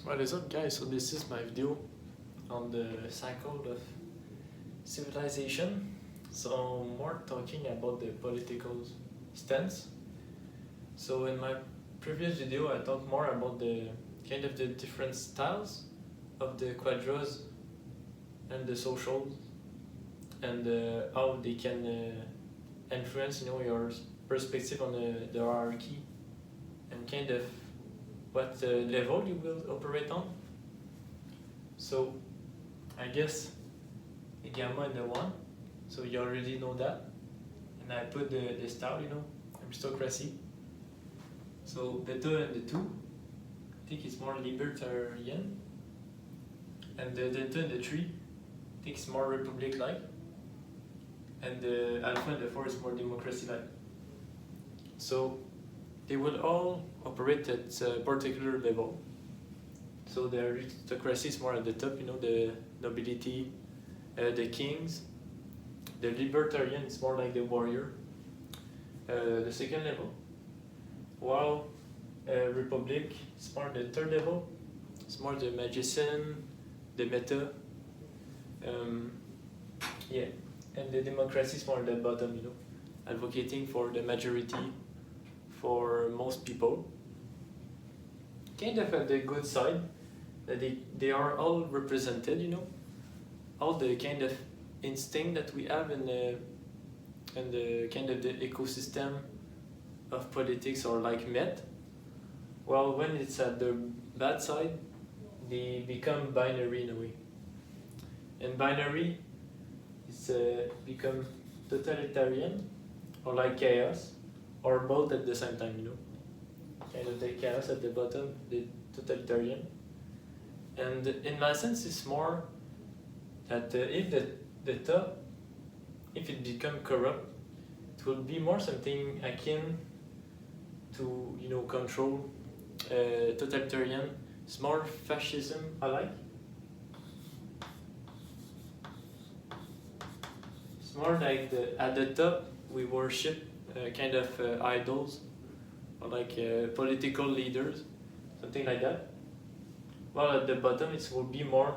What is up, guys? So this is my video on the cycle of civilization. So more talking about the political stance. So in my previous video I talked more about the kind of the different styles of the quadros and the socials and how they can influence your perspective on the hierarchy and kind of what level you will operate on. So I guess the gamma and the 1, so you already know that. And I put the style, aristocracy. So beta and the 2, I think it's more libertarian. And the delta and the 3, I think it's more republic-like. And the alpha and the 4 is more democracy-like. So they will all operate at a particular level. So the aristocracy is more at the top, the nobility, the kings. The libertarian is more like the warrior, the second level. While republic is more the third level. It's more the magician, the meta. Yeah, and the democracy is more the bottom, advocating for the majority, for most people. Kind of at the good side, that they are all represented, all the kind of instinct that we have in the kind of the ecosystem of politics are like met. Well, when it's at the bad side, they become binary in a way. And binary is become totalitarian or like chaos, or both at the same time, kind of the chaos at the bottom, the totalitarian. And in my sense, it's more that if the top, if it become corrupt, it will be more something akin to control, totalitarian. It's more fascism, I like. It's more like at the top we worship kind of idols, or like political leaders, something like that. While at the bottom it will be more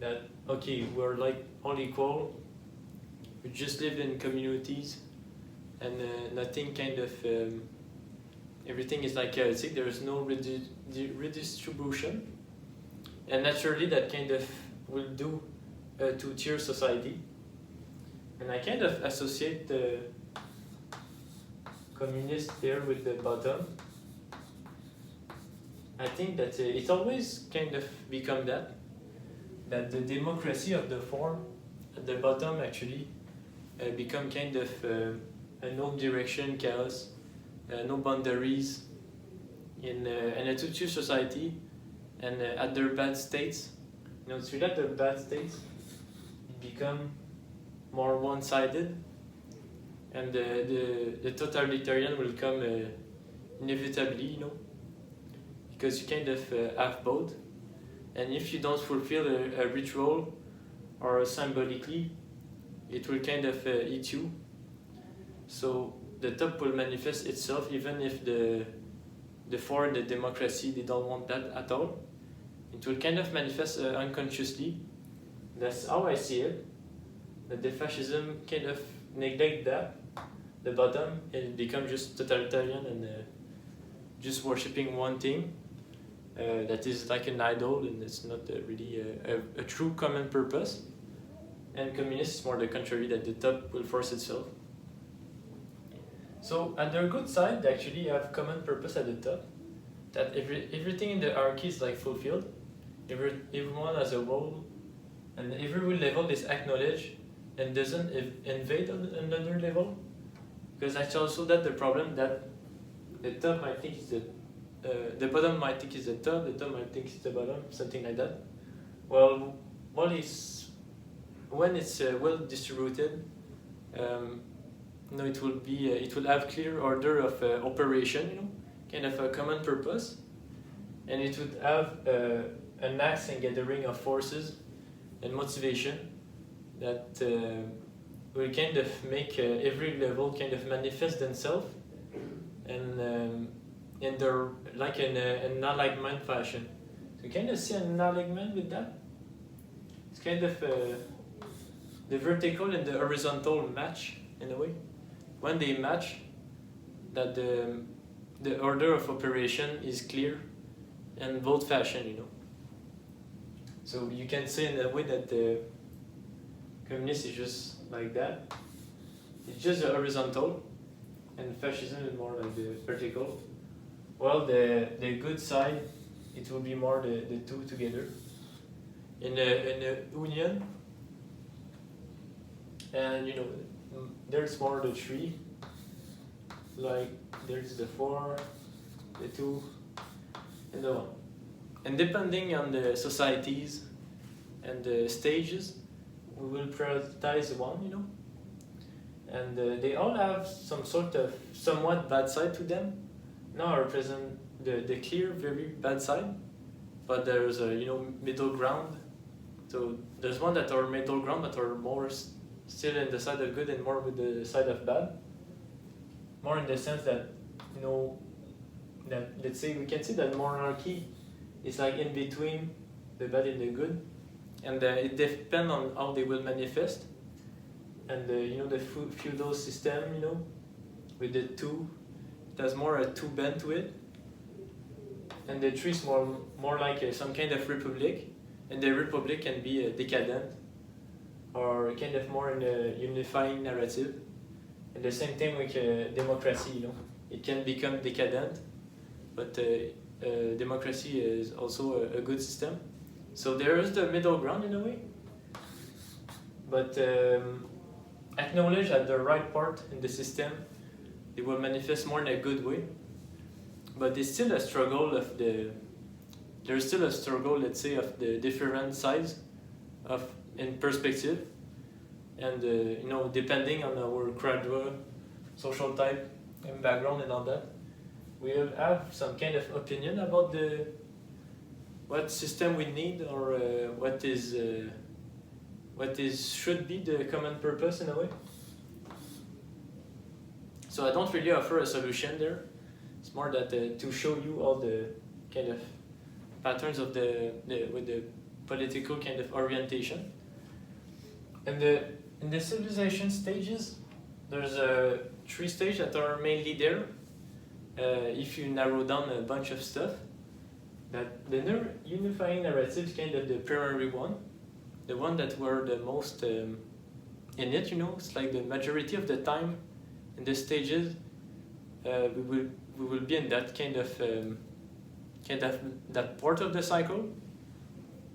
that, okay, we're like all equal, we just live in communities, and nothing kind of, everything is like chaotic, there is no redistribution, and naturally that kind of will do a two-tier society. And I kind of associate the communist here with the bottom. I think that it's always kind of become that the democracy of the 4 at the bottom actually become kind of no direction, chaos, no boundaries in a two-tier society, and at their bad states, it's really at their bad states, it become more one-sided, and the totalitarian will come inevitably, because you kind of have both. And if you don't fulfill a ritual or symbolically, it will kind of eat you. So the top will manifest itself, even if the 4, the democracy, they don't want that at all. It will kind of manifest unconsciously. That's how I see it. That the fascism kind of neglect that, the bottom, and it becomes just totalitarian and just worshipping one thing. That is like an idol, and it's not really a true common purpose. And communist is more the contrary, that the top will force itself. So at their good side, they actually have common purpose at the top, that everything in the hierarchy is like fulfilled, everyone has a role, and every level is acknowledged and doesn't invade another level. Because that's also that the problem, that the top might think is the bottom might think is the top might think is the bottom, something like that. Well, when it's well distributed, it will be it will have clear order of operation, kind of a common purpose, and it would have an axe and gathering of forces and motivation that will kind of make every level kind of manifest themselves, and in their like in a non-like mind fashion. So you kind of see an alignment with that. It's kind of the vertical and the horizontal match in a way. When they match, that the order of operation is clear and both fashion, you know. So you can say in a way that the communist is just like that. It's just the horizontal, and fascism is more like the vertical. Well, the good side, it will be more the two together. In the union, and you know, there's more the three. Like there's the 4, the 2, and the 1. And depending on the societies and the stages, we will prioritize one, you know. And they all have some sort of somewhat bad side to them. Now I represent the clear, very bad side, but there's a middle ground. So there's one that are middle ground, but are more still in the side of good and more with the side of bad. More in the sense that that let's say we can see that monarchy is like in between the bad and the good, and it depends on how they will manifest. And the feudal system, with the 2, it has more a 2 bend to it, and the 3 is more like some kind of republic, and the republic can be decadent or kind of more in a unifying narrative. And the same thing with democracy, it can become decadent, but democracy is also a good system. So there is the middle ground in a way, but acknowledge at the right part in the system, they will manifest more in a good way. But it's still a struggle there's still a struggle, let's say, of the different sides in perspective. And depending on our gradual social type and background and all that, we will have some kind of opinion about what system we need, or what should be the common purpose in a way. So I don't really offer a solution there. It's more that to show you all the kind of patterns of with the political kind of orientation. And in the civilization stages, there's 3 stages that are mainly there. If you narrow down a bunch of stuff, that the unifying narrative is kind of the primary one, the one that were the most in it. It's like the majority of the time in the stages, we will be in that kind of that part of the cycle.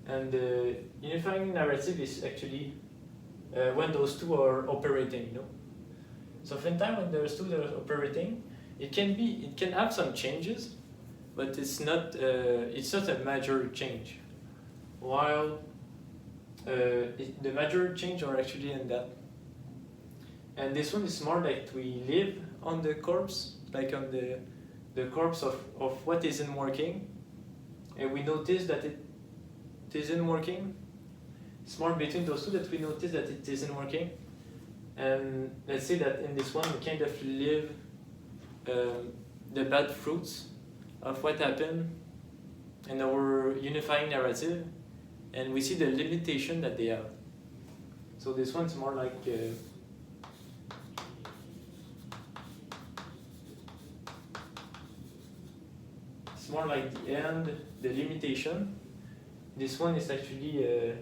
And the unifying narrative is actually when those 2 are operating, So oftentimes when there's 2 that are operating, it can have some changes, but it's not a major change. While the major change are actually in that. And this one is more like we live on the corpse, like on the corpse of what isn't working, and we notice that it isn't working. It's more between those 2 that we notice that it isn't working. And let's say that in this one we kind of live the bad fruits of what happened in our unifying narrative, and we see the limitation that they have. So this one's more like it's more like the end, the limitation. This one is actually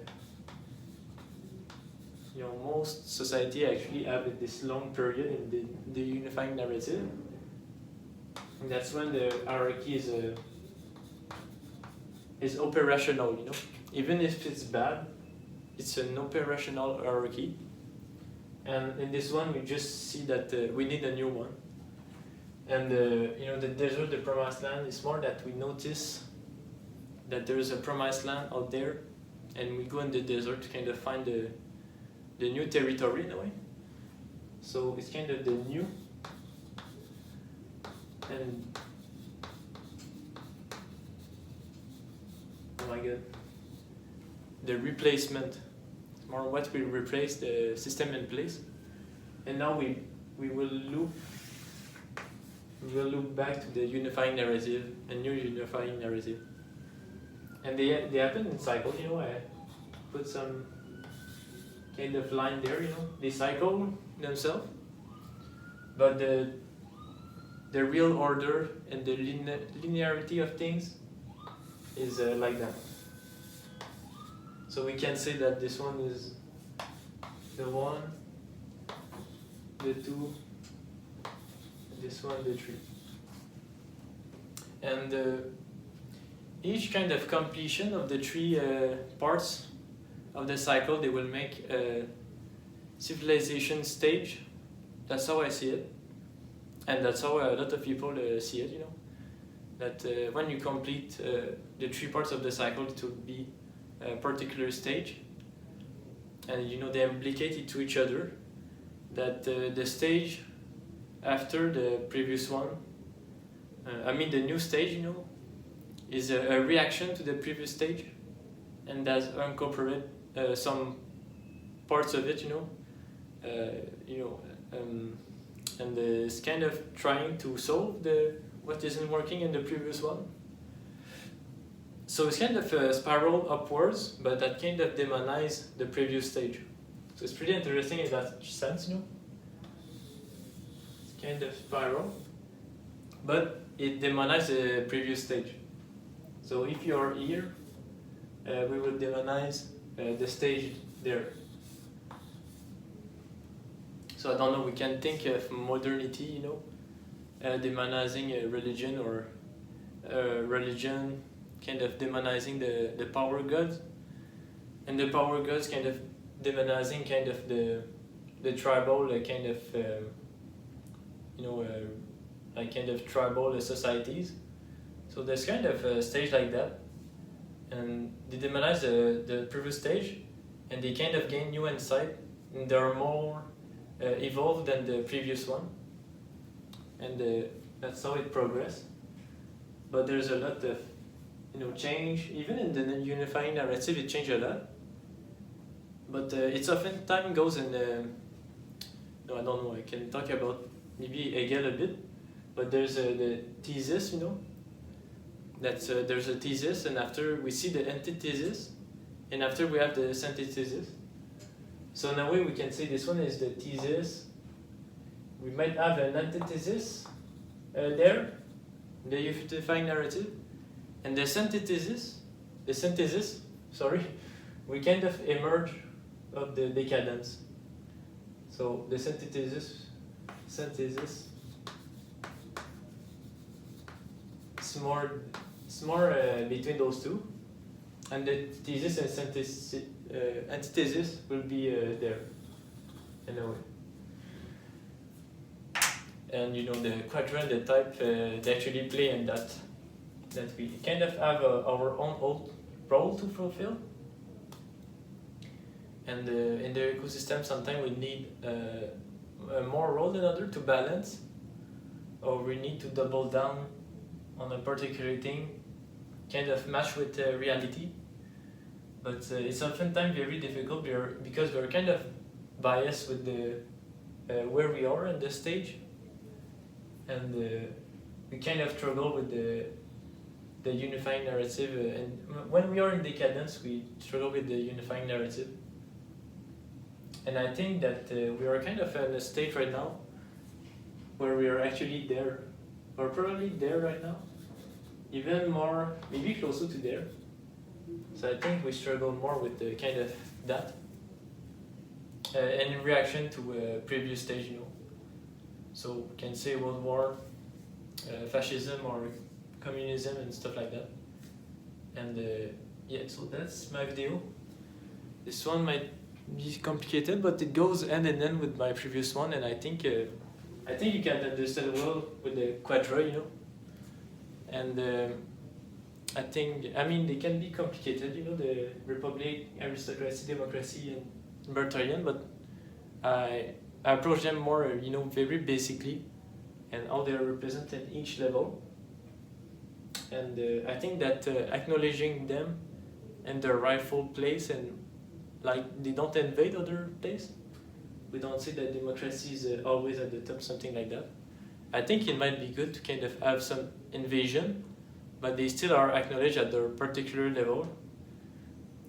most society actually have this long period in the unifying narrative, and that's when the hierarchy is operational. Even if it's bad, it's an operational hierarchy. And in this one, we just see that we need a new one. And the desert, the promised land, is more that we notice that there is a promised land out there, and we go in the desert to kind of find the new territory in a way. So it's kind of the new, and oh my god, the replacement. It's more what we replace the system in place, and now we will look back to the unifying narrative, a new unifying narrative. and they happen in cycle. You know, I put some kind of line there. You know, they cycle themselves, but the real order and the linearity of things is like that. So we can say that this one is the 1, the 2, this one the 3. And each kind of completion of the 3 parts of the cycle, they will make a civilization stage. That's how I see it. And that's how a lot of people see it, you know. That when you complete the 3 parts of the cycle, it will be a particular stage. And you know, they implicate it to each other. That the stage after the previous one, the new stage, you know, is a reaction to the previous stage, and does incorporate some parts of it, you know, and is kind of trying to solve what isn't working in the previous one. So it's kind of a spiral upwards, but that kind of demonizes the previous stage. So it's pretty interesting in that sense, you know. It's kind of spiral, but it demonizes the previous stage. So if you're here, we will demonize the stage there. So I don't know, we can think of modernity, you know, demonizing a religion, or religion kind of demonizing the power gods, and the power gods kind of demonizing kind of the tribal kind of like kind of tribal societies. So there's kind of a stage like that, and they demonize the previous stage, and they kind of gain new insight, and they are more evolved than the previous one, and that's how it progresses. But there's a lot of change, even in the unifying narrative. It changed a lot, but it's often time goes in no, I don't know, I can talk about maybe Hegel a bit, but there's the thesis, you know, that's there's a thesis, and after we see the antithesis, and after we have the synthesis. So in a way we can say this one is the thesis. We might have an antithesis there, the unifying narrative, and the synthesis, we kind of emerge of the decadence. So the synthesis, it's more between those two, and the thesis and antithesis will be there in a way. And you know, the quadrant, the type, they actually play in that we kind of have our own role to fulfill. And in the ecosystem, sometimes we need a more role than other to balance, or we need to double down on a particular thing, kind of match with reality. But it's oftentimes very difficult because we're kind of biased with the where we are in the stage, and we kind of struggle with the unifying narrative. And when we are in decadence, we struggle with the unifying narrative. And I think that we are kind of in a state right now where we are actually there, or probably there right now, even more, maybe closer to there. So I think we struggle more with the kind of that, and in reaction to a previous stage, you know. So we can say World War, fascism, or communism, and stuff like that. And yeah, so that's my video. This one might be complicated, but it goes hand in hand with my previous one, and I think you can understand well with the quadra, you know. And I mean, they can be complicated, you know, the republic, aristocracy, democracy, and libertarian, but I approach them more, you know, very basically, and how they are represented at each level. And I think that acknowledging them and their rightful place, and like they don't invade other place. We don't say that democracy is always at the top, something like that. I think it might be good to kind of have some invasion, but they still are acknowledged at their particular level,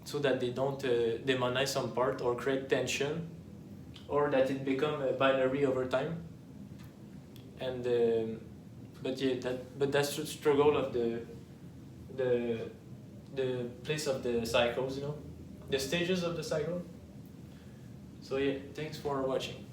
so that they don't demonize some part or create tension, or that it become a binary over time. And but that's the struggle of the place of the cycles, you know, the stages of the cycle. So yeah, thanks for watching.